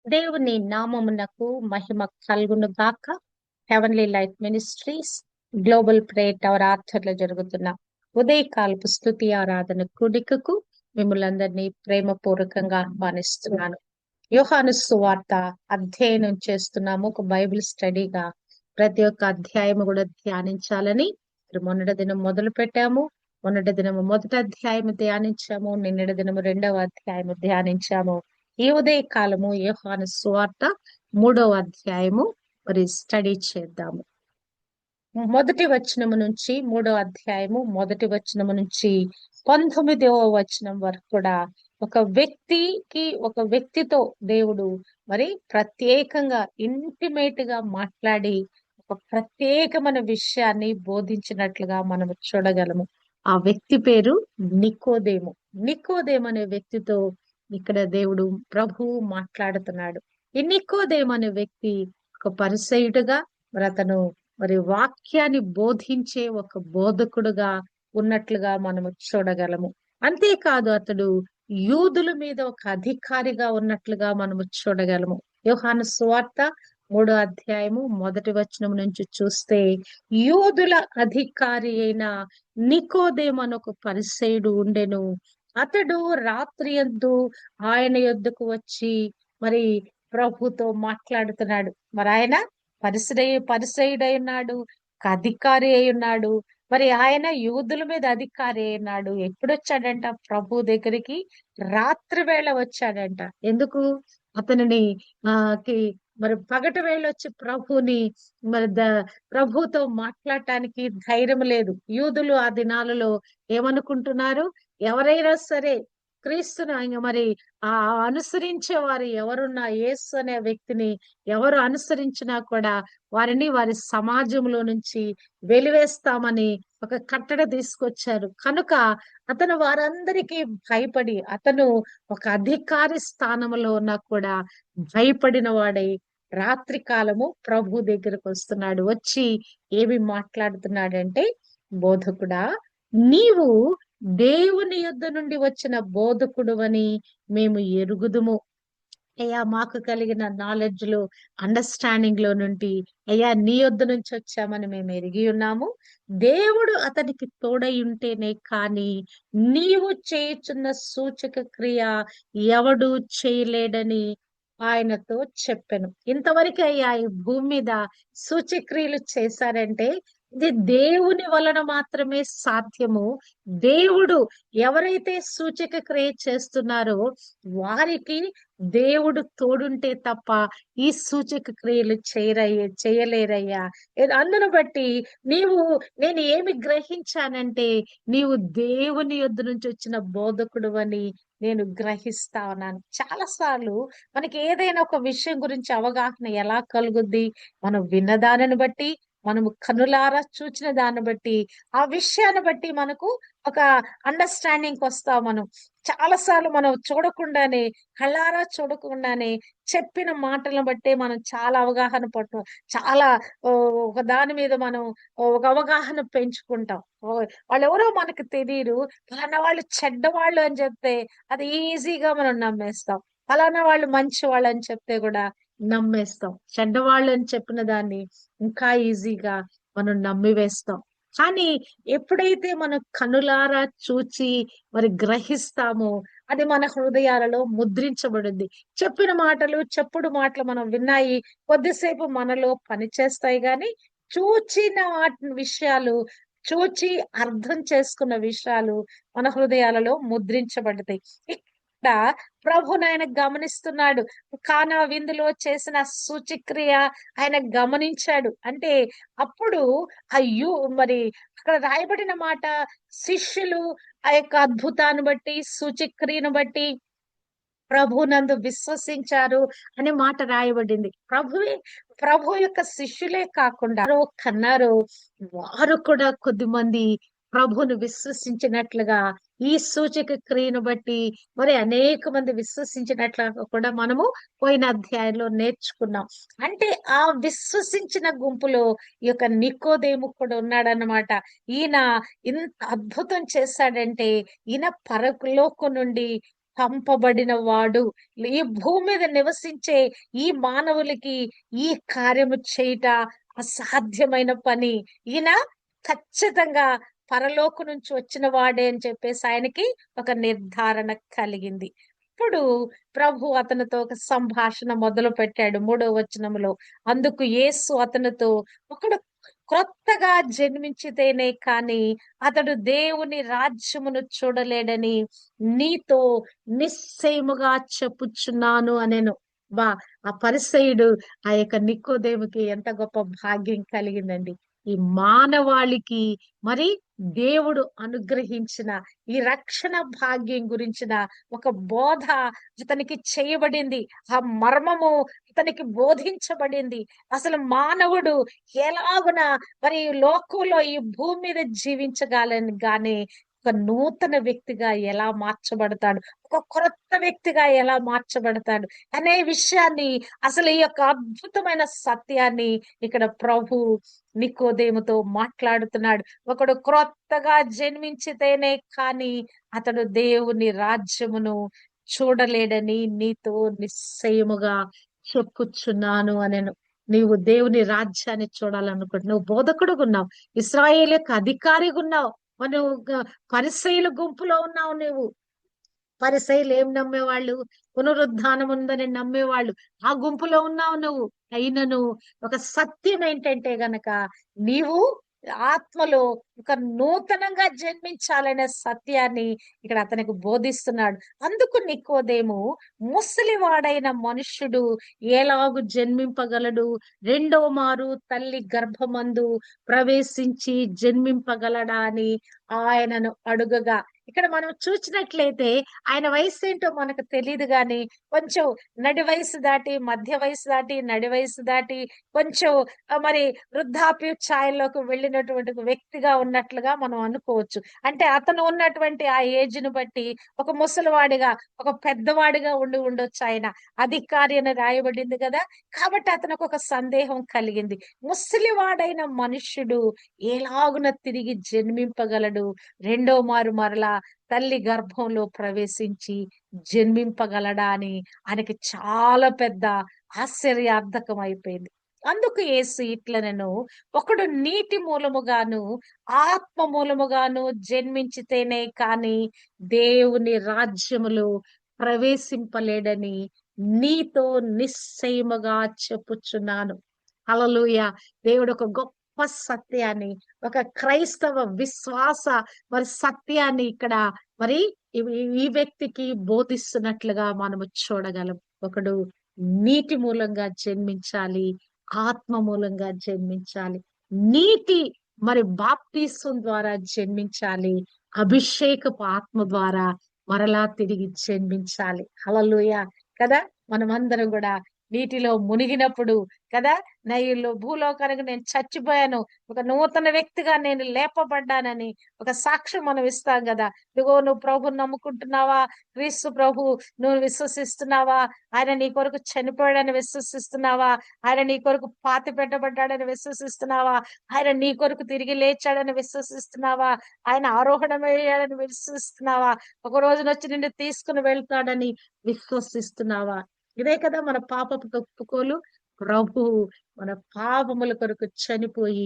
దేవుని నామమునకు మహిమ కలుగును గాక. Heavenly light ministries global prayer tower ఆధ్వర్యంలో జరుగుతున్న ఉదయకాలపు స్తుతి ఆరాధన కూడికకు మిమ్మల్ందరినీ ప్రేమపూర్వకంగా ఆహ్వానిస్తున్నాను. యోహాను సువార్త అధ్యయనం చేస్తున్నాము. ఒక బైబిల్ స్టడీగా ప్రతి ఒక్క అధ్యాయం కూడా ధ్యానించాలని మొన్నటి దినం మొదలు పెట్టాము. మొన్నటి దినము మొదటి అధ్యాయం ధ్యానించాము. నిన్నటి దినము రెండవ అధ్యాయము ధ్యానించాము. ఈ ఉదయ కాలము యోహాను సువార్త 3వ అధ్యాయము మరి స్టడీ చేద్దాము. మొదటి వచనము నుంచి 3వ అధ్యాయము మొదటి వచనము నుంచి 19వ వచనం వరకు కూడా ఒక వ్యక్తితో దేవుడు మరి ప్రత్యేకంగా ఇంటిమేట్ గా మాట్లాడి ఒక ప్రత్యేకమైన విషయాన్ని బోధించినట్లుగా మనం చూడగలము. ఆ వ్యక్తి పేరు నికోదేము. నికోదేము అనే వ్యక్తితో ఇక్కడ దేవుడు ప్రభువు మాట్లాడుతున్నాడు. ఈ నికోదేము అనే వ్యక్తి ఒక పరిసయుడుగా మరి అతను మరి వాక్యాన్ని బోధించే ఒక బోధకుడుగా ఉన్నట్లుగా మనము చూడగలము. అంతేకాదు అతడు యూదుల మీద ఒక అధికారిగా ఉన్నట్లుగా మనము చూడగలము. యోహాను సువార్త 3వ అధ్యాయము మొదటి వచనం నుంచి చూస్తే యూదుల అధికారి అయిన నికోదేము అని ఒక పరిసయుడు ఉండెను. అతడు రాత్రి యందు ఆయన యొద్దకు వచ్చి మరి ప్రభుతో మాట్లాడుతున్నాడు. మరి ఆయన పరిసయుడై ఉన్నాడు, ఒక అధికారి అయి ఉన్నాడు. మరి ఆయన యూదుల మీద అధికారి అయి ఉన్నాడు. ఎప్పుడు వచ్చాడంట ప్రభు దగ్గరికి? రాత్రి వేళ వచ్చాడంట. ఎందుకు? అతనిని ఆ కి మరి పగటి వేళ వచ్చి ప్రభుని మరి ప్రభుతో మాట్లాడటానికి ధైర్యం లేదు. యూదులు ఆ దినాలలో ఏమనుకుంటున్నారు? ఎవరైనా సరే క్రీస్తును మరి ఆ అనుసరించే వారు ఎవరున్నా, యేసు అనే వ్యక్తిని ఎవరు అనుసరించినా కూడా వారిని వారి సమాజంలో నుంచి వెలివేస్తామని ఒక కట్టడ తీసుకొచ్చారు. కనుక అతను వారందరికీ భయపడి, అతను ఒక అధికారి స్థానంలో ఉన్నా కూడా భయపడిన వాడై రాత్రి కాలము ప్రభు దగ్గరకు వస్తున్నాడు. వచ్చి ఏమి మాట్లాడుతున్నాడంటే, బోధకుడా, నీవు దేవుని యొద్ద నుండి వచ్చిన బోధకుడు అని మేము ఎరుగుదుము. అయ్యా, మాకు కలిగిన నాలెడ్జ్ లో, అండర్స్టాండింగ్ లో నుండి అయ్యా నీ యొద్ద నుంచి వచ్చామని మేము ఎరిగి ఉన్నాము. దేవుడు అతనికి తోడై ఉంటేనే కాని నీవు చేయుచున్న సూచక క్రియ ఎవడు చేయలేడని ఆయనతో చెప్పాను. ఇంతవరకు అయ్యా ఈ భూమి మీద సూచక్రియలు చేశారంటే ఇది దేవుని వలన మాత్రమే సాధ్యము. దేవుడు ఎవరైతే సూచక క్రియ చేస్తున్నారో వారికి దేవుడు తోడుంటే తప్ప ఈ సూచక క్రియలు చేయలేరయ్యా. అందును బట్టి నేను ఏమి గ్రహించానంటే నీవు దేవుని యొద్ద నుంచి వచ్చిన బోధకుడు అని నేను గ్రహిస్తా ఉన్నాను. చాలా సార్లు మనకి ఏదైనా ఒక విషయం గురించి అవగాహన ఎలా కలుగుద్ది? మనం విన్నదానిని బట్టి, మనము కనులారా చూచిన దాన్ని బట్టి, ఆ విషయాన్ని బట్టి మనకు ఒక అండర్స్టాండింగ్ వస్తాం. మనం చాలా సార్లు మనం చూడకుండానే, కళ్ళారా చూడకుండానే చెప్పిన మాటలను బట్టే మనం చాలా అవగాహన పడతాం. చాలా ఒక దాని మీద మనం ఒక అవగాహన పెంచుకుంటాం. వాళ్ళు ఎవరో మనకు తెలియరు, ఫలానా వాళ్ళు చెడ్డవాళ్ళు అని చెప్తే అది ఈజీగా మనం నమ్మేస్తాం. ఫలానా వాళ్ళు మంచి వాళ్ళు అని చెప్తే కూడా నమ్మేస్తాం. చెడ్డవాళ్ళు అని చెప్పిన దాన్ని ఇంకా ఈజీగా మనం నమ్మివేస్తాం. కానీ ఎప్పుడైతే మనం కనులారా చూచి మరి గ్రహిస్తామో అది మన హృదయాలలో ముద్రించబడింది. చెప్పిన మాటలు, చెప్పుడు మాటలు మనం విన్నాయి కొద్దిసేపు మనలో పనిచేస్తాయి, గాని చూచిన విషయాలు, చూచి అర్థం చేసుకున్న విషయాలు మన హృదయాలలో ముద్రించబడతాయి. ఇక్కడ ప్రభుని ఆయన గమనిస్తున్నాడు. కానా విందులో చేసిన సూచక్రియ ఆయన గమనించాడు. అంటే అప్పుడు అయ్యో మరి అక్కడ రాయబడిన మాట, శిష్యులు ఆ యొక్క అద్భుతాన్ని బట్టి, సూచక్రియను బట్టి ప్రభునందు విశ్వసించారు అనే మాట రాయబడింది. ప్రభు యొక్క శిష్యులే కాకుండా కన్నారు వారు కూడా కొద్దిమంది ప్రభును విశ్వసించినట్లుగా ఈ సూచక క్రియను బట్టి మరి అనేక మంది విశ్వసించినట్లుగా కూడా మనము పోయిన అధ్యాయంలో నేర్చుకున్నాం. అంటే ఆ విశ్వసించిన గుంపులో ఈ యొక్క నికోదేము కూడా ఉన్నాడన్నమాట. ఈయన ఇంత అద్భుతం చేశాడంటే ఈయన పరలోకం నుండి పంపబడిన వాడు. ఈ భూమి మీద నివసించే ఈ మానవులకి ఈ కార్యము చేయుట అసాధ్యమైన పని. ఈయన ఖచ్చితంగా పరలోకం నుంచి వచ్చిన వాడే అని చెప్పేసి ఆయనకి ఒక నిర్ధారణ కలిగింది. ఇప్పుడు ప్రభు అతనితో ఒక సంభాషణ మొదలు పెట్టాడు 3వ వచనములో. అందుకు యేసు అతనితో, ఒకడు క్రొత్తగా జన్మించితేనే కాని అతడు దేవుని రాజ్యమును చూడలేడని నీతో నిశ్చయముగా చెప్పుచున్నాను అనెను. వా ఆ పరిసయ్యుడు, ఆ యొక్క నికోదేముకి ఎంత గొప్ప భాగ్యం కలిగిందండి. ఈ మానవాళికి మరి దేవుడు అనుగ్రహించిన ఈ రక్షణ భాగ్యం గురించిన ఒక బోధ ఇతనికి చేయబడింది. ఆ మర్మము ఇతనికి బోధించబడింది. అసలు మానవుడు ఎలాగున మరి లోకంలో ఈ భూమి మీద జీవించగలని గాని ఒక నూతన వ్యక్తిగా ఎలా మార్చబడతాడు, ఒక క్రొత్త వ్యక్తిగా ఎలా మార్చబడతాడు అనే విషయాన్ని, అసలు ఈ యొక్క అద్భుతమైన సత్యాన్ని ఇక్కడ ప్రభు నికోదేముతో మాట్లాడుతున్నాడు. ఒకడు క్రొత్తగా జన్మించితేనే కాని అతడు దేవుని రాజ్యమును చూడలేడని నీతో నిశ్చయముగా చెప్పుచున్నాను అనెను. నీవు దేవుని రాజ్యాన్ని చూడాలనుకుంటు, నువ్వు బోధకుడుగా ఉన్నావు, ఇశ్రాయేలుకు అధికారిగా ఉన్నావు, మరి నువ్వు పరిసయ్యుల గుంపులో ఉన్నావు. నువ్వు పరిసయ్యులు ఏం నమ్మేవాళ్ళు? పునరుద్ధానం ఉందని నమ్మేవాళ్ళు. ఆ గుంపులో ఉన్నావు నువ్వు. అయినను ఒక సత్యం ఏంటంటే గనక నీవు ఆత్మలో ఒక నూతనంగా జన్మించాలనే సత్యాన్ని ఇక్కడ అతనికి బోధిస్తున్నాడు. అందుకు నికోదేము, ముసలివాడైన మనుష్యుడు ఎలాగు జన్మింపగలడు? రెండో మారు తల్లి గర్భమందు ప్రవేశించి జన్మింపగలడా అని ఆయనను అడుగగా, ఇక్కడ మనం చూసినట్లయితే ఆయన వయసు ఏంటో మనకు తెలియదు గాని, కొంచెం నడి వయసు దాటి, మధ్య వయసు దాటి, నడి వయసు దాటి, కొంచెం మరి వృద్ధాప్య ఛాయల్లోకి వెళ్ళినటువంటి ఒక వ్యక్తిగా ఉన్నట్లుగా మనం అనుకోవచ్చు. అంటే అతను ఉన్నటువంటి ఆ ఏజ్ ను బట్టి ఒక ముసలివాడిగా, ఒక పెద్దవాడిగా ఉండి ఉండొచ్చు ఆయన. అధికారి అని రాయబడింది కదా. కాబట్టి అతనికి ఒక సందేహం కలిగింది. ముసలివాడైన మనుష్యుడు ఎలాగున తిరిగి జన్మింపగలడు? రెండో మారు మరలా తల్లి గర్భంలో ప్రవేశించి జన్మింపగలడా అని ఆయనకి చాలా పెద్ద ఆశ్చర్యార్థకం అయిపోయింది. అందుకు యేసు ఇట్లనెను, ఒకడు నీటి మూలముగాను ఆత్మ మూలముగాను జన్మించితేనే కాని దేవుని రాజ్యములో ప్రవేశింపలేడని నీతో నిశ్చయముగా చెప్పుచున్నాను. హల్లెలూయా. దేవుడు ఒక గొప్ప సత్యాన్ని, ఒక క్రైస్తవ విశ్వాస మరి సత్యాన్ని ఇక్కడ మరి ఈ వ్యక్తికి బోధిస్తున్నట్లుగా మనము చూడగలం. ఒకడు నీటి మూలంగా జన్మించాలి, ఆత్మ మూలంగా జన్మించాలి. నీటి మరి బాప్తిస్మం ద్వారా జన్మించాలి, అభిషేకపు ఆత్మ ద్వారా మరలా తిరిగి జన్మించాలి. హల్లెలూయా కదా. మనమందరం కూడా నీటిలో మునిగినప్పుడు కదా, నైల్లో భూలోకానికి నేను చచ్చిపోయాను, ఒక నూతన వ్యక్తిగా నేను లేపబడ్డానని ఒక సాక్ష్యం మనం ఇస్తాం కదా. ఇదిగో నువ్వు ప్రభుని నమ్ముకుంటున్నావా? క్రీస్తు ప్రభు నువ్వు విశ్వసిస్తున్నావా? ఆయన నీ కొరకు చనిపోయాడని విశ్వసిస్తున్నావా? ఆయన నీ కొరకు పాతి పెట్టబడ్డాడని విశ్వసిస్తున్నావా? ఆయన నీ కొరకు తిరిగి లేచాడని విశ్వసిస్తున్నావా? ఆయన ఆరోహణమయ్యాడని విశ్వసిస్తున్నావా? ఒక రోజున వచ్చి నిన్ను తీసుకుని వెళ్తాడని విశ్వసిస్తున్నావా? ఇదే కదా మన పాపపు ఒప్పుకోలు. ప్రభు మన పాపముల కొరకు చనిపోయి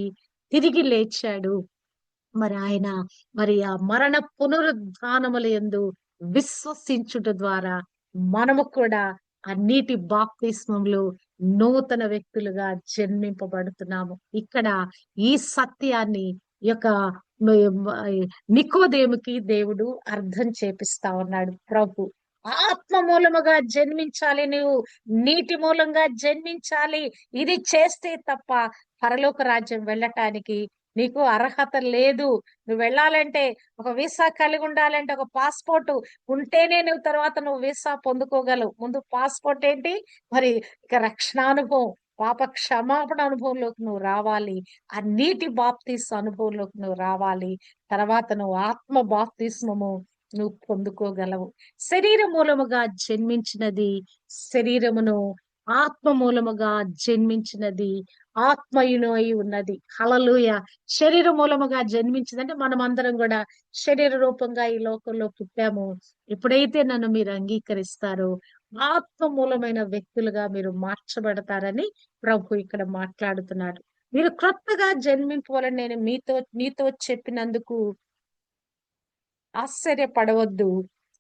తిరిగి లేచాడు. మరి ఆయన మరి ఆ మరణ పునరుద్ధానముల యందు విశ్వసించుట ద్వారా మనము కూడా ఆ నీటి బాప్తిస్మంలో నూతన వ్యక్తులుగా జన్మింపబడుతున్నాము. ఇక్కడ ఈ సత్యాన్ని ఈ యొక్క నికోదేముకి దేవుడు అర్థం చేపిస్తా ఉన్నాడు. ప్రభు ఆత్మ మూలముగా జన్మించాలి, నువ్వు నీటి మూలంగా జన్మించాలి. ఇది చేస్తే తప్ప పరలోక రాజ్యం వెళ్ళటానికి నీకు అర్హత లేదు. నువ్వు వెళ్ళాలంటే ఒక వీసా కలిగి ఉండాలంటే ఒక పాస్పోర్ట్ ఉంటేనే నువ్వు తర్వాత నువ్వు వీసా పొందుకోగలవు. ముందు పాస్పోర్ట్ ఏంటి? మరి ఇక రక్షణానుభవం, పాప క్షమాపణ అనుభవంలోకి నువ్వు రావాలి. ఆ నీటి బాప్తీస్ అనుభవంలోకి నువ్వు రావాలి. తర్వాత నువ్వు ఆత్మ బాప్తిస్మము నువ్వు పొందుకోగలవు. శరీర మూలముగా జన్మించినది శరీరమును ఆత్మ మూలముగా జన్మించినది, ఆత్మయును అయి ఉన్నది. హల్లెలూయా. శరీర మూలముగా జన్మించిందంటే మనం అందరం కూడా శరీర రూపంగా ఈ లోకంలో పుట్టాము. ఎప్పుడైతే నన్ను మీరు అంగీకరిస్తారో ఆత్మ మూలమైన వ్యక్తులుగా మీరు మార్చబడతారని ప్రభు ఇక్కడ మాట్లాడుతున్నాడు. మీరు క్రొత్తగా జన్మింపాలని నేను మీతో చెప్పినందుకు ఆశ్చర్యపడవద్దు.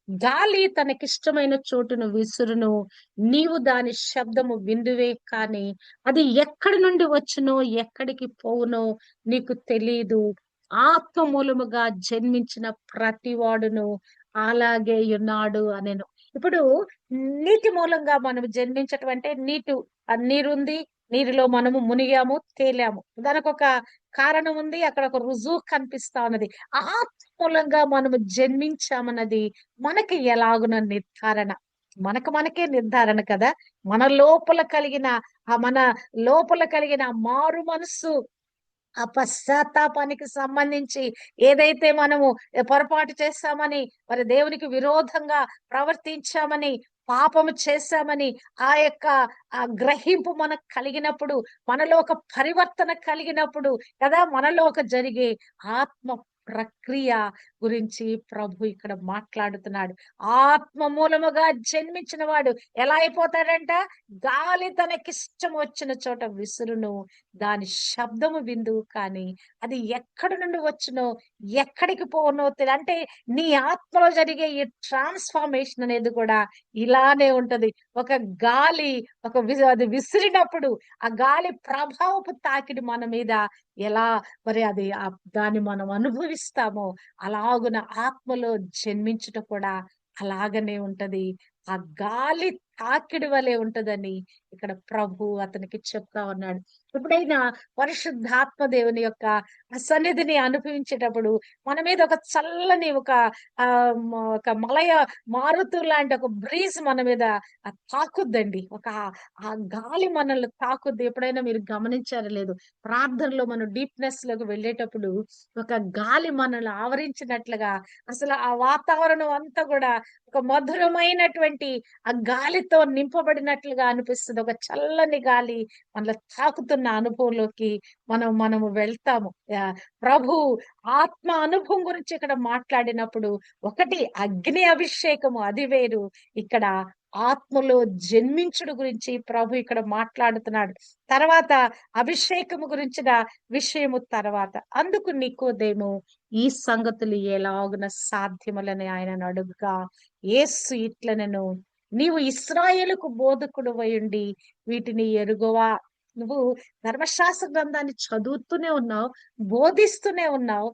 గాలి తనకిష్టమైన చోటును విసురును, నీవు దాని శబ్దము విందువే కాని అది ఎక్కడి నుండి వచ్చునో ఎక్కడికి పోవునో నీకు తెలీదు. ఆత్మ మూలముగా జన్మించిన ప్రతివాడును అలాగే ఉన్నాడు అనెను. ఇప్పుడు నీటి మూలంగా మనం జన్మించటం అంటే నీరుంది, నీటిలో మనము మునిగాము, తేలాము. దానికొక కారణం ఉంది, అక్కడ ఒక రుజువు కనిపిస్తా ఉన్నది. మూలంగా మనము జన్మించామన్నది మనకి ఎలాగున నిర్ధారణ. మనకే నిర్ధారణ కదా. మన లోపల కలిగిన మారు మనస్సు, ఆ పశ్చాత్తాపానికి సంబంధించి ఏదైతే మనము పొరపాటు చేశామని, మరి దేవునికి విరోధంగా ప్రవర్తించామని, పాపము చేశామని, ఆ యొక్క ఆ గ్రహింపు మనకు కలిగినప్పుడు, మనలో ఒక పరివర్తన కలిగినప్పుడు కదా, మనలో ఒక జరిగే ఆత్మ ప్రక్రియ గురించి ప్రభు ఇక్కడ మాట్లాడుతున్నాడు. ఆత్మ మూలముగా జన్మించిన వాడు ఎలా అయిపోతాడంట? గాలి తనకిష్టం వచ్చిన చోట విసురును, దాని శబ్దము విందువు కానీ అది ఎక్కడి నుండి వచ్చునో ఎక్కడికి పోనో తెలియదు. అంటే నీ ఆత్మలో జరిగే ఈ ట్రాన్స్ఫార్మేషన్ అనేది కూడా ఇలానే ఉంటది. ఒక గాలి అది విసిరినప్పుడు ఆ గాలి ప్రభావపు తాకిడి మన మీద ఎలా మరి అది దాన్ని మనం అనుభవిస్తామో అలాగున ఆత్మలో జన్మించుట కూడా అలాగనే ఉంటది. ఆ గాలి తాకిడి వలె ఉంటదని ఇక్కడ ప్రభు అతనికి చెప్తా ఉన్నాడు. ఎప్పుడైనా పరిశుద్ధాత్మ దేవుని యొక్క సన్నిధిని అనుభవించేటప్పుడు మన మీద ఒక చల్లని ఒక మలయ మారుతు లాంటి ఒక బ్రీజ్ మన మీద తాకుద్దండి. ఆ గాలి మనల్ని తాకుద్ది. ఎప్పుడైనా మీరు గమనించారో లేదు, ప్రార్థనలో మనం డీప్నెస్ లోకి వెళ్ళేటప్పుడు ఒక గాలి మనల్ని ఆవరించినట్లుగా అసలు ఆ వాతావరణం అంతా కూడా ఒక మధురమైనటువంటి ఆ గాలితో నింపబడినట్లుగా అనిపిస్తుంది. ఒక చల్లని గాలి మనల్ని తాకుతున్న అనుభవంలోకి మనము వెళ్తాము. ప్రభు ఆత్మ అనుభవం గురించి ఇక్కడ మాట్లాడినప్పుడు ఒకటి అగ్ని అభిషేకము, అది వేరు. ఇక్కడ ఆత్మలో జన్మించుడు గురించి ప్రభు ఇక్కడ మాట్లాడుతున్నాడు. తర్వాత అభిషేకము గురించిన విషయము తర్వాత. అందుకు నికోదేము ఈ సంగతులు ఎలాగున సాధ్యములని ఆయనను అడుగుగా, యేసు ఇట్లనెను, నీవు ఇశ్రాయేలుకు బోధకుడు అయుండి వీటిని ఎరుగవా? నువ్వు ధర్మశాస్త్ర గ్రంథాన్ని చదువుతూనే ఉన్నావు, బోధిస్తూనే ఉన్నావు,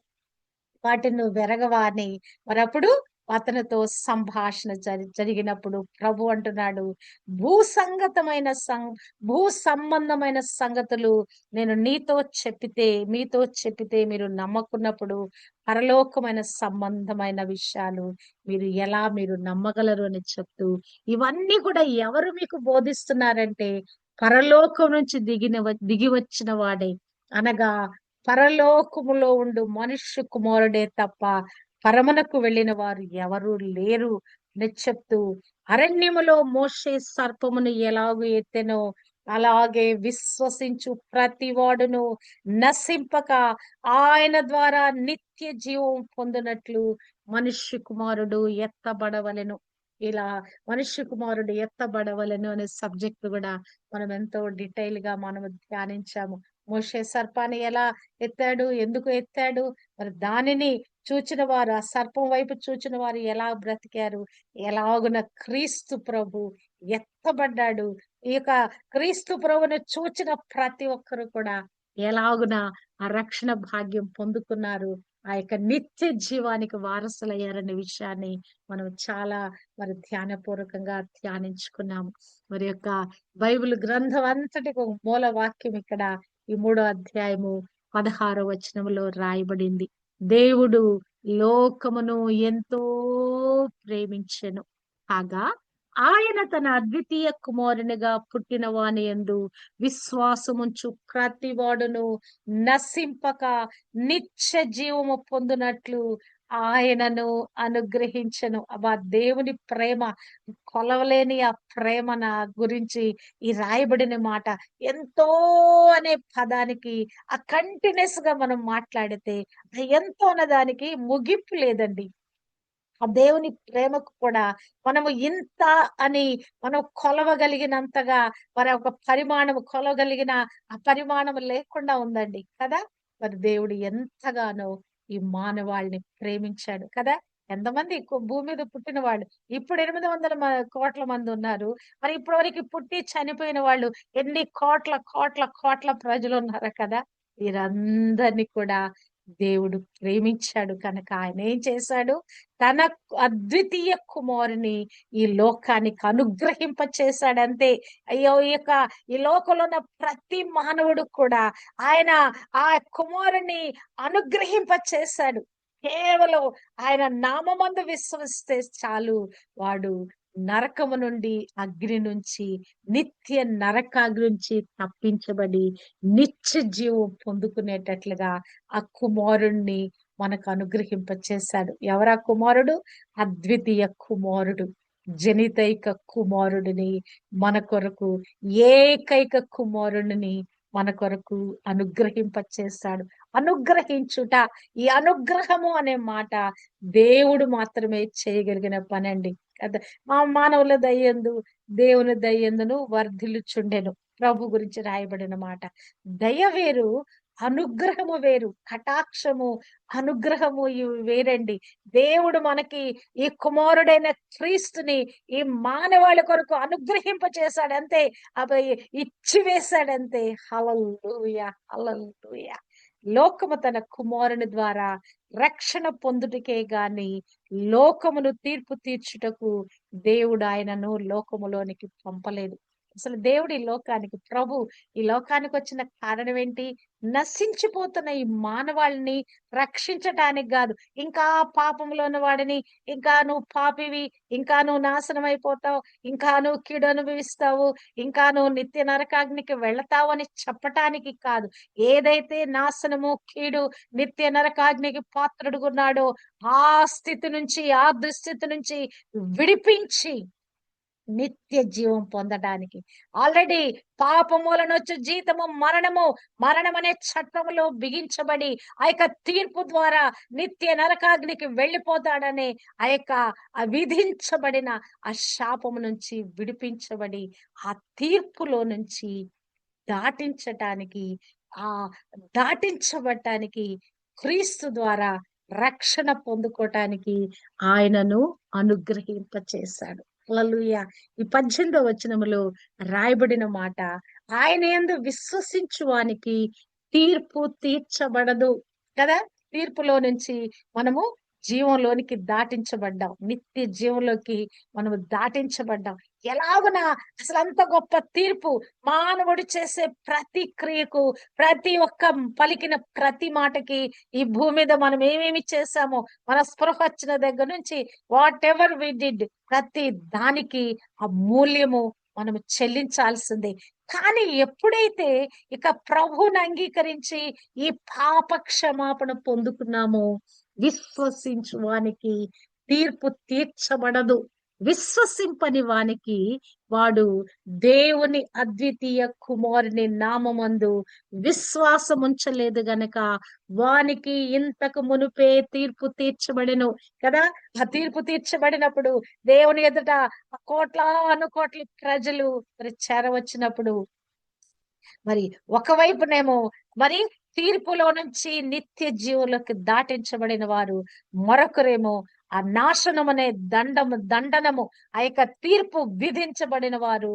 వాటిని నువ్వు వెరగవా అని మరప్పుడు అతనితో సంభాషణ జరిగినప్పుడు ప్రభు అంటున్నాడు, భూసంగతమైన భూ సంబంధమైన సంగతులు నేను మీతో చెప్పితే మీరు నమ్మకున్నప్పుడు పరలోకమైన సంబంధమైన విషయాలు మీరు నమ్మగలరు అని చెప్తూ, ఇవన్నీ కూడా ఎవరు మీకు బోధిస్తున్నారంటే పరలోకం నుంచి దిగి వచ్చిన వాడే, అనగా పరలోకములో ఉండు మనుష్య కుమారుడే తప్ప పరమునకు వెళ్ళిన వారు ఎవరు లేరు అని చెప్తూ, అరణ్యములో మోషే సర్పమును ఎలాగూ ఎత్తెనో అలాగే విశ్వసించు ప్రతివాడును నశింపక ఆయన ద్వారా నిత్య జీవం పొందినట్లు మనుష్య కుమారుడు ఎత్తబడవలెను. ఇలా మనుష్య కుమారుడు ఎత్తబడవలెను అనే సబ్జెక్ట్ కూడా మనం ఎంతో డీటెయిల్ గా మనం ధ్యానించాము. మోషే సర్పాన్ని ఎలా ఎత్తాడు, ఎందుకు ఎత్తాడు, మరి దానిని చూచిన వారు, ఆ సర్పం వైపు చూచిన వారు ఎలా బ్రతికారు, ఎలాగున క్రీస్తు ప్రభు ఎత్తబడ్డాడు. ఈ యొక్క క్రీస్తు ప్రభుని చూచిన ప్రతి ఒక్కరు కూడా ఎలాగున ఆ రక్షణ భాగ్యం పొందుకున్నారు, ఆ యొక్క నిత్య జీవానికి వారసులయ్యారనే విషయాన్ని మనం చాలా మరి ధ్యానపూర్వకంగా ధ్యానించుకున్నాము. మరి యొక్క బైబిల్ గ్రంథం అంతటికి ఒక మూల వాక్యం ఇక్కడ ఈ 3వ అధ్యాయము 16వ వచనంలో రాయబడింది. దేవుడు లోకమును ఎంతో ప్రేమించెను కాగా ఆయన తన అద్వితీయ కుమారునిగా పుట్టిన వాని యందు విశ్వాసముంచు ప్రతివాడును నశింపక నిత్య జీవము పొందునట్లు ఆయనను అనుగ్రహించెను. అబ్బా! దేవుని ప్రేమ, కొలవలేని ఆ ప్రేమ నా గురించి ఈ రాయబడిన మాట ఎంతో అనే పదానికి కంటిన్యూస్‌గా మనం మాట్లాడితే ఆ ఎంతో అన్న దానికి ముగింపు లేదండి. ఆ దేవుని ప్రేమకు కూడా మనము ఇంత అని మనం కొలవగలిగినంతగా మరి ఒక పరిమాణం కొలవగలిగిన ఆ పరిమాణం లేకుండా ఉందండి కదా! మరి దేవుడు ఎంతగానో ఈ మానవాళిని ప్రేమించాడు కదా! ఎంతమంది భూమి మీద పుట్టిన వాళ్ళు ఇప్పుడు 800 కోట్ల మంది ఉన్నారు. మరి ఇప్పటివరకు పుట్టి చనిపోయిన వాళ్ళు ఎన్ని కోట్ల, కోట్ల, కోట్ల ప్రజలున్నారు కదా! వీరందరిని కూడా దేవుడు ప్రేమించాడు కనుక ఆయన ఏం చేశాడు? తన అద్వితీయ కుమారుని ఈ లోకానికి అనుగ్రహింప చేశాడంతే. అయ్యో! ఈ లోకంలో ఉన్న ప్రతి మానవుడు కూడా ఆయన ఆ కుమారుని అనుగ్రహింప చేశాడు. కేవలం ఆయన నామమందు విశ్వసిస్తే చాలు. వాడు నరకము నుండి, అగ్ని నుంచి, నిత్య నరకాగ్ని నుంచి తప్పించబడి నిత్య జీవం పొందుకునేటట్లుగా ఆ కుమారుణ్ణి మనకు అనుగ్రహింప చేశాడు. ఎవరా కుమారుడు? అద్వితీయ కుమారుడు. జనితైక కుమారుడిని మన కొరకు, ఏకైక కుమారుడిని మన కొరకు అనుగ్రహింప చేశాడు. అనుగ్రహించుట, ఈ అనుగ్రహము అనే మాట దేవుడు మాత్రమే చేయగలిగిన పనండి. కదా! మానవుల దయందు, దేవుని దయందును వర్ధిల్లుచుండెను. ప్రభు గురించి రాయబడిన మాట. దయ వేరు, అనుగ్రహము వేరు. కటాక్షము, అనుగ్రహము ఇవి వేరండి. దేవుడు మనకి ఈ కుమారుడైన క్రీస్తుని ఈ మానవాళి కొరకు అనుగ్రహింప చేశాడంతే. అవి ఇచ్చి వేశాడంతే. హల్లెలూయా! హల్లెలూయా! లోకము తన కుమారుని ద్వారా రక్షణ పొందుటకే గాని లోకమును తీర్పు తీర్చుటకు దేవుడు ఆయనను లోకములోనికి పంపలేదు. అసలు దేవుడు ఈ లోకానికి ప్రభు ఈ లోకానికి వచ్చిన కారణం ఏంటి? నశించిపోతున్న ఈ మానవాళిని రక్షించటానికి గాదు. ఇంకా పాపంలో ఉన్న వాడిని, ఇంకా నువ్వు పాపివి, ఇంకా నువ్వు నాశనం అయిపోతావు, ఇంకా నువ్వు కీడు అనుభవిస్తావు, ఇంకా నువ్వు నిత్య నరకాగ్నికి వెళతావు అని చెప్పటానికి కాదు. ఏదైతే నాశనము, కీడు, నిత్య నరకాగ్నికి పాత్రుడుగున్నాడో ఆ స్థితి నుంచి, ఆ దుస్థితి నుంచి విడిపించి నిత్య జీవం పొందడానికి. ఆల్రెడీ పాపమూలనొచ్చు జీతము మరణము. మరణమనే చట్టములో బిగించబడి ఆ యొక్క తీర్పు ద్వారా నిత్య నరకాగ్నికి వెళ్ళిపోతాడనే విధించబడిన ఆ శాపము నుంచి విడిపించబడి ఆ తీర్పులో నుంచి దాటించటానికి, ఆ దాటించబడటానికి క్రీస్తు ద్వారా రక్షణ పొందుకోటానికి ఆయనను అనుగ్రహింపచేశాడు. హల్లెలూయా! ఈ 18వ వచనములో రాయబడిన మాట, ఆయన యందు విశ్వసించు వానికి తీర్పు తీర్చబడదు. కదా! తీర్పులో నుంచి మనము జీవంలోనికి దాటించబడ్డాం. నిత్య జీవంలోకి మనము దాటించబడ్డాం. ఎలాగున అసలంత గొప్ప తీర్పు మానవుడు చేసే ప్రతి క్రియకు, ప్రతి ఒక్క పలికిన ప్రతి మాటకి ఈ భూమి మీద మనం ఏమేమి చేశామో, మన స్పృహ వచ్చిన దగ్గర నుంచి వాటెవర్ వి డిడ్ ప్రతి దానికి ఆ మూల్యము మనము చెల్లించాల్సిందే. కానీ ఎప్పుడైతే ఇక ప్రభువుని అంగీకరించి ఈ పాప క్షమాపణ పొందుకున్నామో, విశ్వసించు వానికి తీర్పు తీర్చబడదు. విశ్వసింపని వానికి వాడు దేవుని అద్వితీయ కుమారుని నామమందు విశ్వాసముంచలేదు గనక వానికి ఇంతకు మునుపే తీర్పు తీర్చబడెను కదా! ఆ తీర్పు తీర్చబడినప్పుడు దేవుని ఎదుట కోట్లాను కోట్ల ప్రజలు మరి చేరవచ్చినప్పుడు మరి ఒకవైపునేమో మరి తీర్పులో నుంచి నిత్య జీవులకు దాటించబడిన వారు, మరొకరేమో ఆ నాశనం అనే దండనము ఆ యొక్క తీర్పు విధించబడిన వారు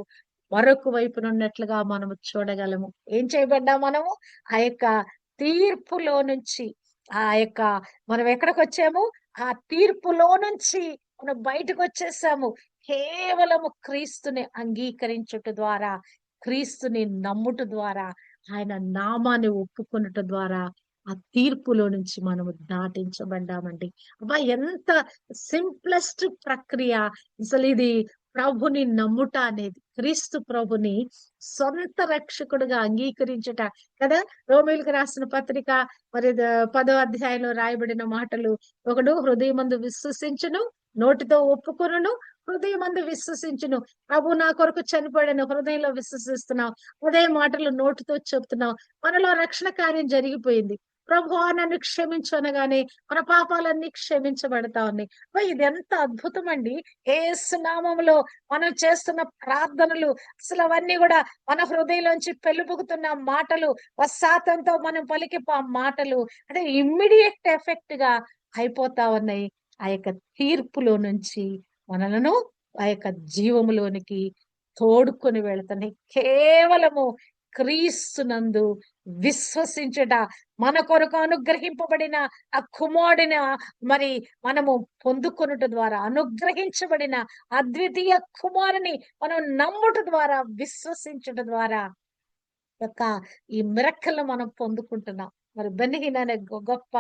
మరొక వైపున ఉన్నట్లుగా మనము చూడగలము. ఏం చేయబడ్డాం మనము? ఆ యొక్క తీర్పులో నుంచి ఆ యొక్క మనం ఎక్కడికొచ్చాము? ఆ తీర్పులో నుంచి మనం బయటకొచ్చేసాము. కేవలము క్రీస్తుని అంగీకరించుట ద్వారా, క్రీస్తుని నమ్ముట ద్వారా, ఆయన నామాన్ని ఒప్పుకొనుట ద్వారా ఆ తీర్పులో నుంచి మనము దాటించబడ్డామండి. అబ్బా! ఎంత సింప్లెస్ట్ ప్రక్రియ. అసలిది ప్రభుని నమ్ముట అనేది, క్రీస్తు ప్రభుని సొంత రక్షకుడుగా అంగీకరించుట కదా. రోమీయులకు రాసిన పత్రిక మరి 10వ అధ్యాయంలో రాయబడిన మాటలు, ఒకడు హృదయమందు విశ్వసించును, నోటితో ఒప్పుకొనును, హృదయమందు విశ్వసించును. ప్రభు నా కొరకు చనిపోయాడని హృదయంలో విశ్వసిస్తున్నావు, అదే మాటలు నోటితో చెప్తున్నావు, మనలో రక్షణ కార్యం జరిగిపోయింది. ప్రభువా నన్ను క్షమించు అనగానే మన పాపాలన్నీ క్షమించబడతా ఉన్నాయి. ఇది ఎంత అద్భుతం అండి. యేసు నామములో మనం చేస్తున్న ప్రార్థనలు అసలు అవన్నీ కూడా మన హృదయంలోంచి పెళ్ళుబుకుతున్న మాటలు, పశ్చాత్తంతో మనం పలికి మాటలు అంటే ఇమ్మీడియట్ ఎఫెక్ట్ గా అయిపోతా ఉన్నాయి. ఆ యొక్క తీర్పులో నుంచి మనలను ఆ యొక్క జీవములోనికి తోడుకొని వెళుతున్నాయి. కేవలము క్రీస్తునందు విశ్వసించుట, మన కొరకు అనుగ్రహింపబడిన ఆ కుమారుడిని మరి మనము పొందుకొనుట ద్వారా, అనుగ్రహించబడిన అద్వితీయ కుమారుని మనం నమ్ముట ద్వారా, విశ్వసించుట ద్వారా యొక్క ఈ మిరక్కలు మనం పొందుకుంటున్నాం. మరి బెన్నిహిన్ అనే గొప్ప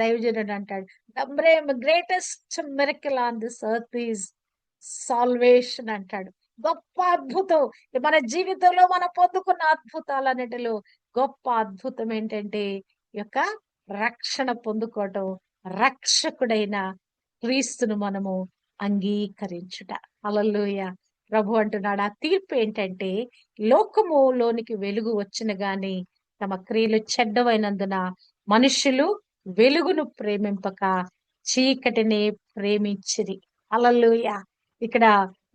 దైవజనుడు అంటాడు, the greatest miracle on this earth is salvation అంటాడు. గొప్ప అద్భుతం మన జీవితంలో మనం పొందుకున్న అద్భుతాలన్నిటిలో గొప్ప అద్భుతం ఏంటంటే ఈ యొక్క రక్షణ పొందుకోవటం, రక్షకుడైన క్రీస్తును మనము అంగీకరించుట. హల్లెలూయా. ప్రభు అంటున్నాడు, ఆ తీర్పు ఏంటంటే లోకములోనికి వెలుగు వచ్చిన గాని తమ క్రియలు చెడ్డవైనందున మనుషులు వెలుగును ప్రేమింపక చీకటిని ప్రేమించిరి. హల్లెలూయా. ఇక్కడ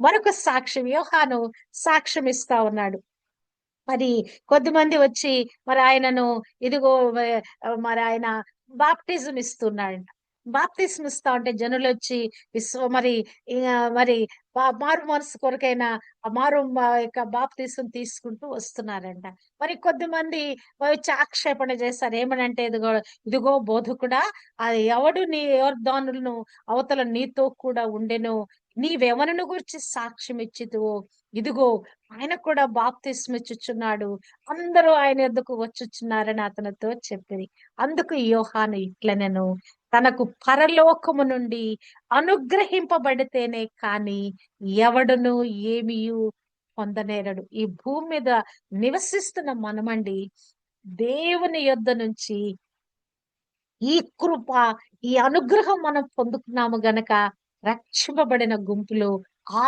మరొక సాక్ష్యం, యోహాను సాక్ష్యం ఇస్తా ఉన్నాడు. మరి కొద్దిమంది వచ్చి మరి ఆయనను ఇదిగో మరి ఆయన బాప్టిజం ఇస్తున్నాడంట. బాప్తిజం ఇస్తా ఉంటే జనులు వచ్చి మరి మరి మారు మనసు కొరకైనా మారు యొక్క బాప్తిజం తీసుకుంటూ వస్తున్నారంట. మరి కొద్దిమంది వచ్చి ఆక్షేపణ చేస్తారు, ఏమనంటే ఇదిగో ఇదిగో బోధకుడా, అది ఎవడు నీ యోర్దానులను అవతల నీతో కూడా ఉండెను, నీవెవరిని గురించి సాక్ష్యం ఇచ్చితువో ఇదిగో ఆయన కూడా బాప్తిస్మ ఇచ్చుచున్నాడు, అందరూ ఆయన యొద్దకు వచ్చుచున్నారని అతనితో చెప్పిరి. అందుకు యోహాను ఇట్లనెను, తనకు పరలోకము నుండి అనుగ్రహింపబడితేనే కాని ఎవడును ఏమీయు పొందనేరడు. ఈ భూమి మీద నివసిస్తున్న మనమండి, దేవుని యొద్ద నుంచి ఈ కృప, ఈ అనుగ్రహం మనం పొందుకున్నాము గనక రక్షింపబడిన గుంపులో,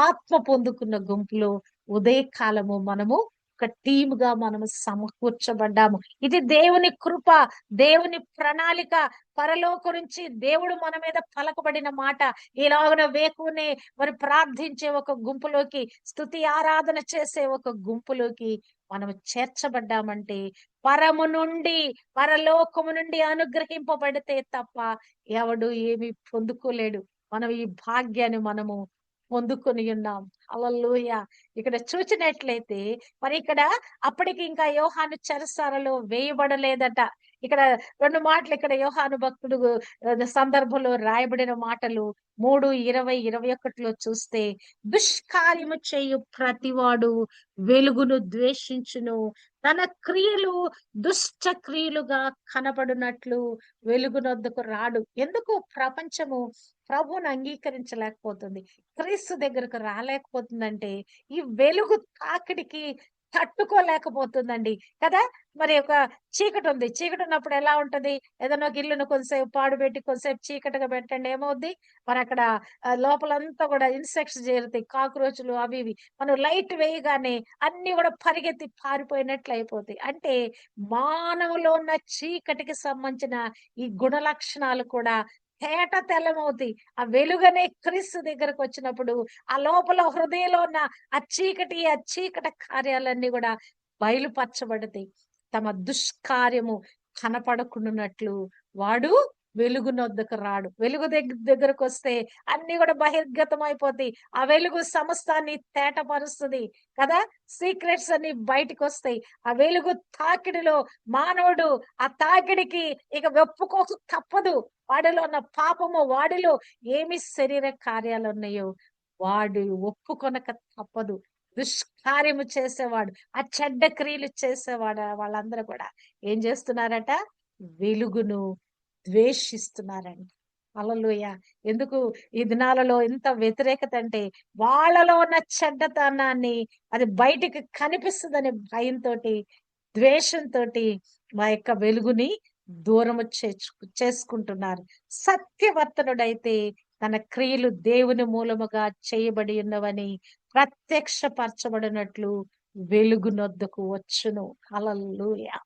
ఆత్మ పొందుకున్న గుంపులో ఉదయకాలము మనము ఒక టీముగా మనము సమకూర్చబడ్డాము. ఇది దేవుని కృప, దేవుని ప్రణాళిక. పరలోకం నుంచి దేవుడు మన మీద పలకబడిన మాట. ఇలాగన వేకునే మరి ప్రార్థించే ఒక గుంపులోకి, స్తుతి ఆరాధన చేసే ఒక గుంపులోకి మనము చేర్చబడ్డామంటే పరము నుండి, పరలోకము నుండి అనుగ్రహింపబడితే తప్ప ఎవడు ఏమి పొందుకోలేడు. మనం ఈ భాగ్యాన్ని మనము పొందుకొని ఉన్నాం. హల్లెలూయా. ఇక్కడ చూచినట్లయితే మరి ఇక్కడ అప్పటికి ఇంకా యోహాను చెరసాలలో వేయబడలేదట. ఇక్కడ 2 మాటలు ఇక్కడ యోహాను భక్తుడు సందర్భంలో రాయబడిన మాటలు 3:20-21లో చూస్తే, దుష్కార్యము చేయు ప్రతివాడు వెలుగును ద్వేషించును, తన క్రియలు దుష్ట క్రియలుగా కనబడినట్లు వెలుగునొద్దకు రాడు. ఎందుకు ప్రపంచము ప్రభువును అంగీకరించలేకపోతుంది, క్రీస్తు దగ్గరకు రాలేకపోతుందంటే ఈ వెలుగు తాకిడికి తట్టుకోలేకపోతుందండి కదా. మరి ఒక చీకటి ఉంది, చీకటి ఉన్నప్పుడు ఎలా ఉంటది, ఏదైనా ఒక ఇల్లును కొంతసేపు పాడుపెట్టి కొంతసేపు చీకటిగా పెట్టండి, ఏమవుద్ది మరి అక్కడ లోపలంతా కూడా ఇన్సెక్ట్స్ చేరుతాయి, కాక్రోచ్లు అవి ఇవి. మనం లైట్ వేయగానే అన్ని కూడా పరిగెత్తి పారిపోయినట్లు అయిపోతాయి. అంటే మానవులో ఉన్న చీకటికి సంబంధించిన ఈ గుణ లక్షణాలు కూడా తేట తెల్లమవుతాయి. ఆ వెలుగనే క్రీస్తు దగ్గరకు వచ్చినప్పుడు ఆ లోపల హృదయంలో ఉన్న ఆ చీకటి కార్యాలన్నీ కూడా బయలుపరచబడతాయి. తమ దుష్కార్యము కనపడకుండానట్లు వాడు వెలుగునొద్దకు రాడు. వెలుగు దగ్గరకు వస్తే అన్ని కూడా బహిర్గతం అయిపోతాయి. ఆ వెలుగు సమస్తాన్ని తేటపరుస్తుంది కదా. సీక్రెట్స్ అన్ని బయటకు వస్తాయి. ఆ వెలుగు తాకిడిలో మానవుడు ఆ తాకిడికి ఇక ఒప్పుకోక తప్పదు. వాడిలో ఉన్న పాపము, వాడిలో ఏమి శరీర కార్యాలు ఉన్నాయో వాడు ఒప్పుకొనక తప్పదు. దుష్కార్యము చేసేవాడు, ఆ చెడ్డ క్రియలు చేసేవాడు వాళ్ళందరూ కూడా ఏం చేస్తున్నారట, వెలుగును ద్వేషిస్తున్నారంట. హల్లెలూయా. ఎందుకు ఈ దినాలలో ఇంత వ్యతిరేకత అంటే, వాళ్ళలో ఉన్న చెడ్డతనాన్ని అది బయటికి కనిపిస్తదనే భయంతోటి, ద్వేషంతోటి మా యొక్క వెలుగుని దూరము చేసుకుంటున్నారు. సత్యవర్తనుడైతే తన క్రియలు దేవుని మూలముగా చేయబడి ఉన్నవని ప్రత్యక్షపరచబడినట్లు వెలుగునొద్దకు వచ్చును. హల్లెలూయా.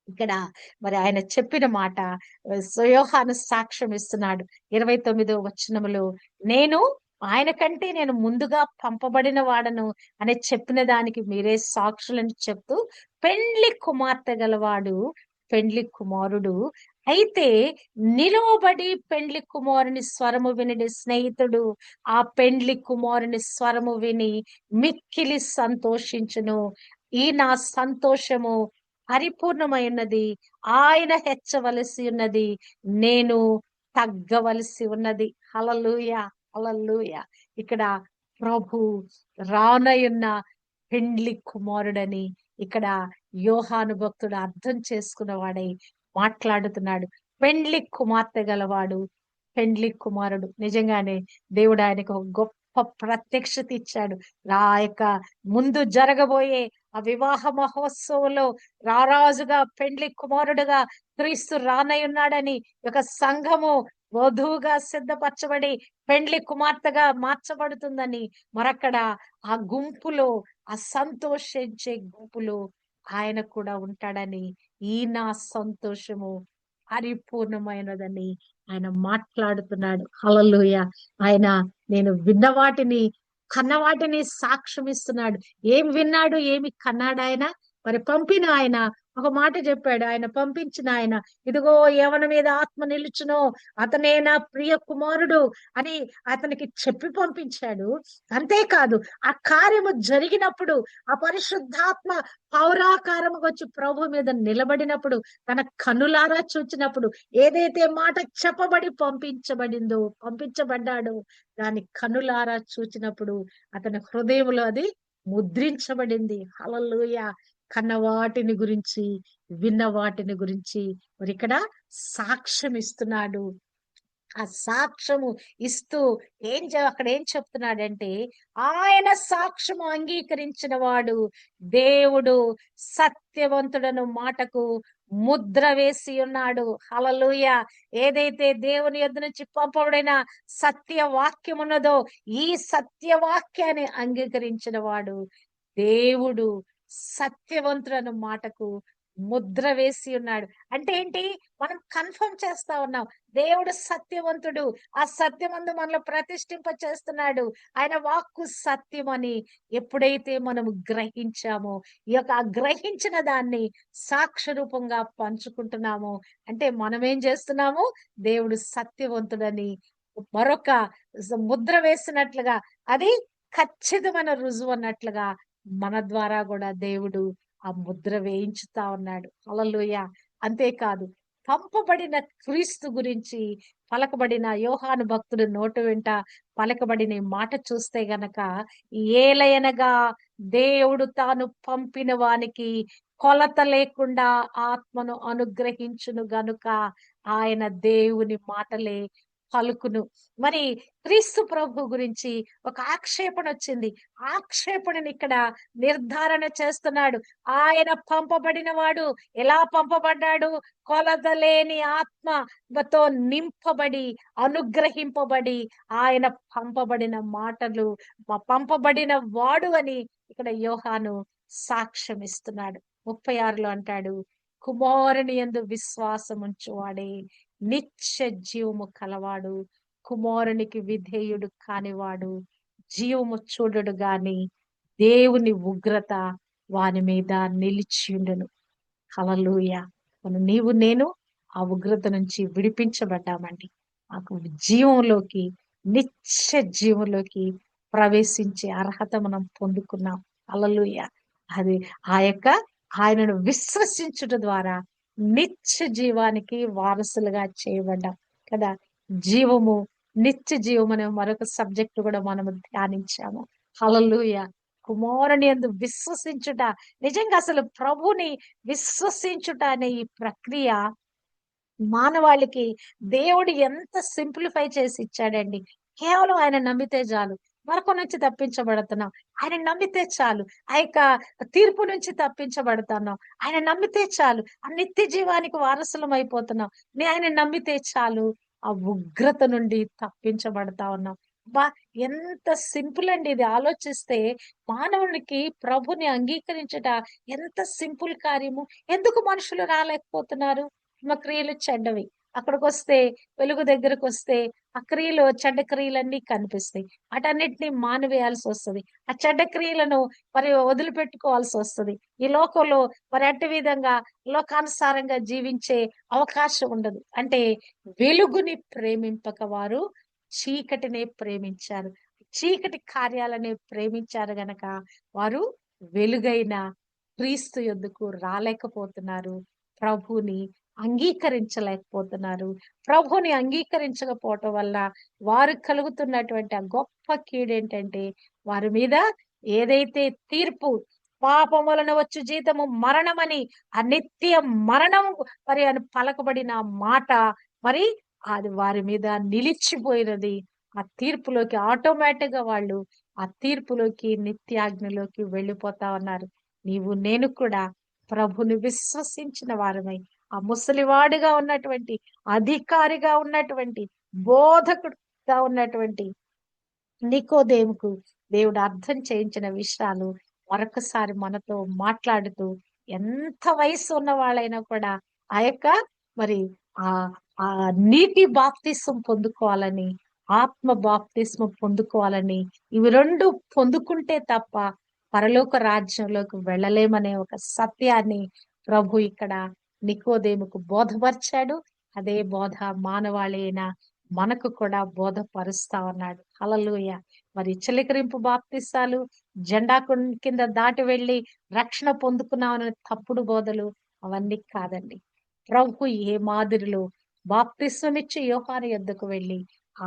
ఇక్కడ మరి ఆయన చెప్పిన మాట యోహాను సాక్ష్యం ఇస్తున్నాడు. 29వ వచనములో, నేను ఆయన కంటే నేను ముందుగా పంపబడిన వాడను అని చెప్పిన దానికి మీరే సాక్షులని చెప్తూ, పెండ్లి కుమార్తె గలవాడు పెండ్లి కుమారుడు అయితే నిలువబడి పెండ్లి కుమారుని స్వరము వినడి స్నేహితుడు ఆ పెండ్లి కుమారుని స్వరము విని మిక్కిలి సంతోషించును. ఈ నా సంతోషము పరిపూర్ణమైనది. ఆయన హెచ్చవలసి ఉన్నది. నేను తగ్గవలసి ఉన్నది. హల్లెలూయా! హల్లెలూయా! ఇక్కడ ప్రభు రానయున్న పెండ్లి కుమారుడని ఇక్కడ యోహాను భక్తుడు అర్థం చేసుకున్నవాడై మాట్లాడుతున్నాడు. పెండ్లి కుమార్తె గలవాడు పెండ్లి కుమారుడు. నిజంగానే దేవుడు ఆయనకు ఒక గొప్ప ప్రత్యక్షత ఇచ్చాడు. ఆ యొక్క ముందు జరగబోయే ఆ వివాహ మహోత్సవంలో రారాజుగా పెండ్లి కుమారుడుగా క్రీస్తు రానయ్యున్నాడని ఒక సంఘము వధువుగా సిద్ధపరచబడి పెండ్లి కుమార్తెగా మార్చబడుతుందని మరక్కడ ఆ గుంపులో ఆ సంతోషించే గుంపులో ఆయన కూడా ఉంటాడని ఈ నా సంతోషము పరిపూర్ణమైనదని ఆయన మాట్లాడుతున్నాడు. హల్లెలూయా. ఆయన నేను విన్న వాటిని కన్న వాటిని సాక్ష్యం ఇస్తున్నాడు. ఏం విన్నాడు ఏమి కన్నాడు ఆయన? మరి పంపిన ఆయన ఒక మాట చెప్పాడు. ఆయన పంపించిన ఆయన, ఇదిగో ఎవరి మీద ఆత్మ నిలుచునో అతనే నా ప్రియ కుమారుడు అని అతనికి చెప్పి పంపించాడు. అంతేకాదు ఆ కార్యము జరిగినప్పుడు ఆ పరిశుద్ధాత్మ పౌరాకారముగా వచ్చి ప్రభు మీద నిలబడినప్పుడు తన కనులారా చూచినప్పుడు ఏదైతే మాట చెప్పబడి పంపించబడ్డాడో దాని కనులారా చూచినప్పుడు అతని హృదయంలో అది ముద్రించబడింది. హల్లెలూయా. కన్న వాటిని గురించి విన్న వాటిని గురించి మరి ఇక్కడ సాక్ష్యం ఇస్తున్నాడు. ఆ సాక్ష్యము ఇస్తూ అక్కడ ఏం చెప్తున్నాడంటే, ఆయన సాక్ష్యము అంగీకరించిన వాడు దేవుడు సత్యవంతుడను మాటకు ముద్ర వేసి ఉన్నాడు. హల్లెలూయా. ఏదైతే దేవుని యొద్ద నుంచి పంపబడిన సత్యవాక్యం ఉన్నదో ఈ సత్యవాక్యాన్ని అంగీకరించిన వాడు దేవుడు సత్యవంతుడను మాటకు ముద్ర వేసి ఉన్నాడు. అంటే ఏంటి? మనం కన్ఫర్మ్ చేస్తా ఉన్నాం. దేవుడు సత్యవంతుడు. ఆ సత్యమందు మనలో ప్రతిష్ఠింప చేస్తున్నాడు. ఆయన వాక్కు సత్యమని ఎప్పుడైతే మనం గ్రహించామో ఈ యొక్క గ్రహించిన దాన్ని సాక్ష్య రూపంగా పంచుకుంటున్నామో అంటే మనం ఏం చేస్తున్నాము? దేవుడు సత్యవంతుడని మరొక ముద్ర వేసినట్లుగా అది ఖచ్చితమైన రుజువు అన్నట్లుగా మన ద్వారా కూడా దేవుడు ఆ ముద్ర వేయించుతా ఉన్నాడు. హల్లెలూయా. అంతేకాదు పంపబడిన క్రీస్తు గురించి పలకబడిన యోహాను భక్తుడు నోటి వెంట పలకబడిన ఈ మాట చూస్తే గనక, ఏలయనగా దేవుడు తాను పంపిన వానికి కొలత లేకుండా ఆత్మను అనుగ్రహించును గనుక ఆయన దేవుని మాటలే పలుకును. మరి క్రీస్తు ప్రభు గురించి ఒక ఆక్షేపణ వచ్చింది. ఆక్షేపణని ఇక్కడ నిర్ధారణ చేస్తున్నాడు. ఆయన పంపబడిన వాడు ఎలా పంపబడ్డాడు? కొలతలేని ఆత్మతో నింపబడి అనుగ్రహింపబడి ఆయన పంపబడిన మాటలు పంపబడిన వాడు అని ఇక్కడ యోహాను సాక్ష్యం ఇస్తున్నాడు. 36లో అంటాడు, కుమారుని యందు విశ్వాసం ఉంచువాడే నిత్య జీవము కలవాడు, కుమారునికి విధేయుడు కానివాడు జీవము చూడడు గాని దేవుని ఉగ్రత వాని మీద నిలిచియుండును. హల్లెలూయా. నీవు నేను ఆ ఉగ్రత నుంచి విడిపించబడ్డామండి. మాకు జీవంలోకి నిత్య జీవంలోకి ప్రవేశించే అర్హత మనం పొందుకున్నాం. హల్లెలూయా. అది ఆ యొక్క ఆయనను విశ్వసించుట ద్వారా నిత్య జీవానికి వారసులుగా చేయబడ్డాం కదా. జీవము నిత్య జీవం అనే మరొక సబ్జెక్ట్ కూడా మనము ధ్యానించాము. హల్లెలూయా. కుమారుని యందు విశ్వసించుట, నిజంగా అసలు ప్రభుని విశ్వసించుట అనే ఈ ప్రక్రియ మానవాళికి దేవుడు ఎంత సింప్లిఫై చేసి ఇచ్చాడండి. కేవలం ఆయన నమ్మితే చాలు. నరకం నుంచి తప్పించబడుతున్నాం. ఆయన నమ్మితే చాలు. ఆ యొక్క తీర్పు నుంచి తప్పించబడుతున్నాం. ఆయన నమ్మితే చాలు. ఆ నిత్య జీవానికి వారసులం అయిపోతున్నాం. ఆయన నమ్మితే చాలు. ఆ ఉగ్రత నుండి తప్పించబడతా ఉన్నాం. అబ్బా! ఎంత సింపుల్ అండి ఇది ఆలోచిస్తే. మానవునికి ప్రభుని అంగీకరించుట ఎంత సింపుల్ కార్యము. ఎందుకు మనుషులు రాలేకపోతున్నారు? మా క్రియలు చెడ్డవి. అక్కడికొస్తే వెలుగు దగ్గరకొస్తే ఆ క్రియలు చెడ్డ క్రియలన్నీ కనిపిస్తాయి. వాటన్నిటిని మానివేయాల్సొస్తది. ఆ చెడ్డ క్రియలను మరి వదిలిపెట్టుకోవాల్సొస్తది. ఈ లోకంలో మరి అట్టి విధంగా లోకానుసారంగా జీవించే అవకాశం ఉండదు. అంటే వెలుగుని ప్రేమింపక వారు చీకటినే ప్రేమించారు. చీకటి కార్యాలనే ప్రేమించారు గనక వారు వెలుగైన క్రీస్తు యొద్దకు రాలేకపోతున్నారు. ప్రభుని అంగీకరించలేకపోతున్నారు. ప్రభుని అంగీకరించకపోవటం వల్ల వారికి కలుగుతున్నటువంటి ఆ గొప్ప కీడేంటంటే వారి మీద ఏదైతే తీర్పు పాపం వలన వచ్చు జీతము మరణమని ఆ నిత్య మరణం మరి అని పలకబడిన మాట మరి అది వారి మీద నిలిచిపోయినది. ఆ తీర్పులోకి ఆటోమేటిక్ గా వాళ్ళు ఆ తీర్పులోకి నిత్యాగ్నిలోకి వెళ్ళిపోతా ఉన్నారు. నీవు నేను కూడా ప్రభుని విశ్వసించిన వారమై ఆ ముసలివాడిగా ఉన్నటువంటి అధికారిగా ఉన్నటువంటి బోధకుడుగా ఉన్నటువంటి నికోదేముకు దేవుడు అర్థం చేయించిన విషయాలు మరొకసారి మనతో మాట్లాడుతూ ఎంత వయసు ఉన్న వాళ్ళైనా కూడా ఆ యొక్క మరి ఆ ఆ నీటి బాప్తిస్మం పొందుకోవాలని, ఆత్మ బాప్తిస్మం పొందుకోవాలని, ఇవి రెండు పొందుకుంటే తప్ప పరలోక రాజ్యంలోకి వెళ్ళలేమనే ఒక సత్యాన్ని ప్రభు ఇక్కడ నికోదేముకు బోధపరిచాడు. అదే బోధ మానవాళి అయిన మనకు కూడా బోధపరుస్తా ఉన్నాడు. హల్లెలూయా. మరి చిలకరింపు బాప్తిసాలు జెండా కింద దాటి వెళ్ళి రక్షణ పొందుకున్నామనే తప్పుడు బోధలు అవన్నీ కాదండి. ప్రభు ఏ మాదిరిలో బాప్తిస్మమిచ్చి యోహాను యొద్దకు వెళ్ళి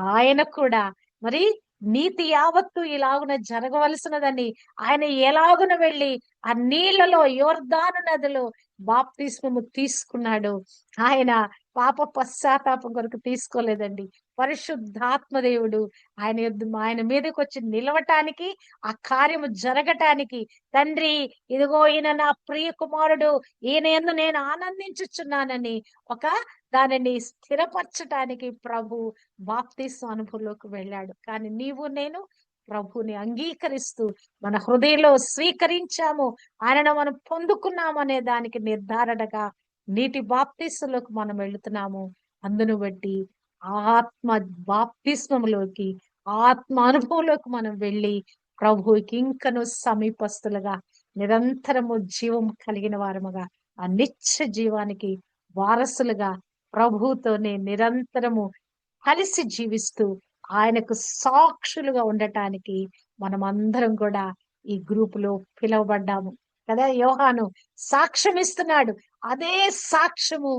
ఆయన కూడా మరి నీతి యావత్తు ఇలాగున జరగవలసినదని ఆయన ఎలాగున వెళ్ళి ఆ నీళ్లలో యోర్దాను నదిలో బాప్తిస్మము తీసుకున్నాడు. ఆయన పాప పశ్చాత్తాపం కొరకు తీసుకోలేదండి. పరిశుద్ధాత్మ దేవుడు ఆయన మీదకి వచ్చి నిలవటానికి, ఆ కార్యము జరగటానికి, తండ్రి ఇదిగో ఈయన నా ప్రియ కుమారుడు, ఈయన యందు నేను ఆనందించుచున్నానని ఒక దానిని స్థిరపరచటానికి ప్రభు బాప్తిస్మ అనుభవంలోకి వెళ్ళాడు. కానీ నీవు నేను ప్రభుని అంగీకరిస్తూ మన హృదయంలో స్వీకరించాము, ఆయనను మనం పొందుకున్నాము అనే దానికి నిర్ధారణగా నీటి బాప్తిస్మలోకి మనం వెళుతున్నాము. అందును బట్టి ఆత్మ బాప్తిస్మములోకి, ఆత్మ అనుభవంలోకి మనం వెళ్ళి ప్రభువుకి ఇంకను సమీపస్తులుగా నిరంతరము జీవం కలిగిన వారముగా ఆ నిత్య జీవానికి వారసులుగా ప్రభువుతోనే నిరంతరము కలిసి జీవిస్తూ ఆయనకు సాక్షులుగా ఉండటానికి మనం అందరం కూడా ఈ గ్రూపులో పిలువబడ్డాము కదా. యోహాను సాక్ష్యం ఇస్తున్నాడు. అదే సాక్ష్యము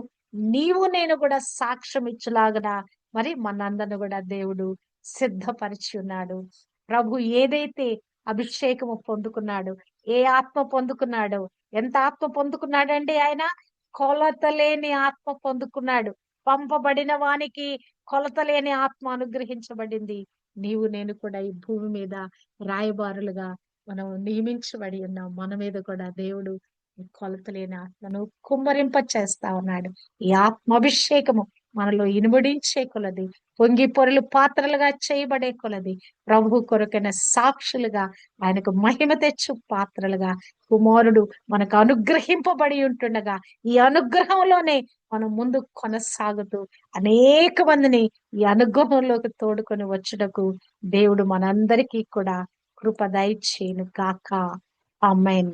నీవు నేను కూడా సాక్ష్యం ఇచ్చులాగన మరి మనందరిని కూడా దేవుడు సిద్ధపరిచి ఉన్నాడు. ప్రభు ఏదైతే అభిషేకము పొందుకున్నాడు, ఏ ఆత్మ పొందుకున్నాడో, ఎంత ఆత్మ పొందుకున్నాడండి ఆయన? కొలతలేని ఆత్మ పొందుకున్నాడు. పంపబడిన వానికి కొలతలేని ఆత్మ అనుగ్రహించబడింది. నీవు నేను కూడా ఈ భూమి మీద రాయబారులుగా మనం నియమించబడి ఉన్నాం. మన మీద కూడా దేవుడు ఈ కొలతలేని ఆత్మను కుమ్మరింప చేస్తా ఉన్నాడు. ఈ ఆత్మాభిషేకము మనలో ఇనుమడించే కొలది, పొంగి పొరలు పాత్రలుగా చేయబడే కొలది, ప్రభు కొరకైన సాక్షులుగా, ఆయనకు మహిమ తెచ్చు పాత్రలుగా కుమారుడు మనకు అనుగ్రహింపబడి ఉంటుండగా ఈ అనుగ్రహంలోనే మనం ముందు కొనసాగుతూ అనేక మందిని ఈ అనుగ్రహంలోకి తోడుకొని వచ్చుటకు దేవుడు మనందరికీ కూడా కృప దయచేయును గాక. ఆమేన్.